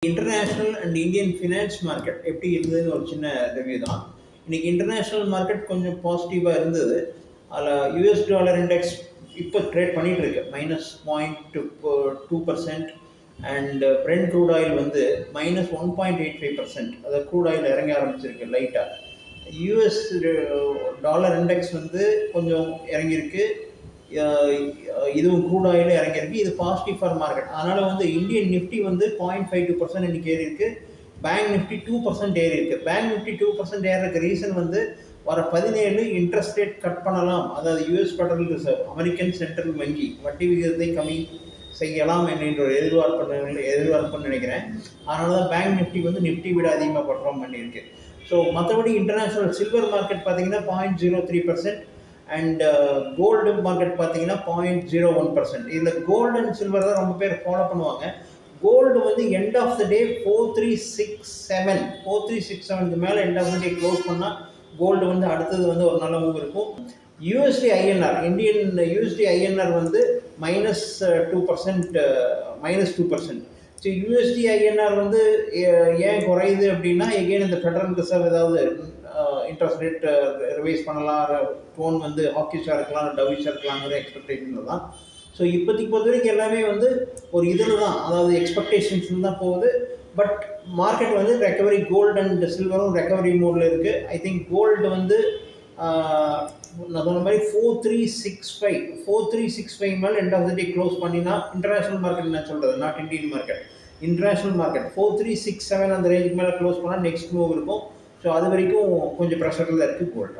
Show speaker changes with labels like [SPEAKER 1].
[SPEAKER 1] International and Indian finance market எப்படி இருந்ததுன்னு ஒரு சின்ன ரிவ்யூ தான். இன்றைக்கி இன்டர்நேஷ்னல் மார்க்கெட் கொஞ்சம் பாசிட்டிவாக இருந்தது. அதில் யூஎஸ் டாலர் இண்டெக்ஸ் இப்போ ட்ரேட் பண்ணிகிட்டு இருக்கு -0.2%. அண்ட் பிரெண்ட் க்ரூட் ஆயில் வந்து -1.85%. அதாவது க்ரூட் ஆயில் இறங்க ஆரம்பிச்சிருக்கு லைட்டாக. யூஎஸ் டாலர் இண்டெக்ஸ் வந்து கொஞ்சம் இறங்கியிருக்கு, இதுவும் க்ரூட் ஆயிலும் இறங்கியிருக்கு. இது பாசிட்டிவ் ஃபார் மார்க்கெட். அதனால் வந்து இந்தியன் நிஃப்டி வந்து 0.52% இன்றைக்கி ஏறி இருக்குது. பேங்க் நிஃப்டி 2% ஏறி இருக்குது. பேங்க் நிஃப்டி 2% ஏறதுக்கு ரீசன் வந்து வர 17 இன்ட்ரெஸ்ட் ரேட் கட் பண்ணலாம், அதாவது US federal reserve American central வங்கி வட்டி விகிதத்தை கம்மி செய்யலாம் என்கின்ற ஒரு எதிர்பார்ப்புன்னு நினைக்கிறேன். அதனால தான் பேங்க் நிஃப்டி வந்து நிஃப்டி விட அதிகமாக பர்ஃபார்ம் பண்ணியிருக்கு. ஸோ மற்றபடி இன்டர்நேஷ்னல் சில்வர் மார்க்கெட் பார்த்தீங்கன்னா 0.03%. அண்ட் கோல்டு மார்க்கெட் பார்த்தீங்கன்னா 0.01%. இதில் கோல்டு அண்ட் சில்வர் தான் ரொம்ப பேர் ஃபாலோ பண்ணுவாங்க. கோல்டு வந்து எண்ட் ஆஃப் த டே 4367 மேலே end of the day close பண்ணால் கோல்டு வந்து அடுத்தது வந்து ஒரு நல்ல மூவ் இருக்கும். USD INR, Indian USD INR வந்து -2%. ஸோ யூஎஸ்டி ஐஎன்ஆர் வந்து ஏன் குறையுது அப்படின்னா, எகெயின் இந்த ஃபெடரல் ரிசர்வ் ஏதாவது இன்ட்ரெஸ்ட் ரேட் ரிவைஸ் பண்ணலாம், டோன் வந்து ஹாக்கிஷாக இருக்கலாம், டவிஷாக இருக்கலாங்கிற எக்ஸ்பெக்டேஷனில் தான். ஸோ இப்போதைக்கு பொறுத்த வரைக்கும் எல்லாமே வந்து ஒரு இதில் தான், அதாவது எக்ஸ்பெக்டேஷன்ஸ் தான் போகுது. பட் மார்க்கெட் வந்து ரெக்கவரி, கோல்டு அண்ட் சில்வரும் ரெக்கவரி மோடில் இருக்குது. ஐ திங்க் கோல்டு வந்து நான் சொன்ன மாதிரி 4365 மேலே end of the day close பண்ணினா, இன்டர்நேஷ்னல் மார்க்கெட் நான் சொல்கிறது, not Indian market, international market 4367 அந்த ரேஞ்சுக்கு மேலே க்ளோஸ் பண்ணால் நெக்ஸ்ட் மூவ் இருக்கும். ஸோ அது வரைக்கும் கொஞ்சம் ப்ரெஷரில் இருக்குது கோல்டு.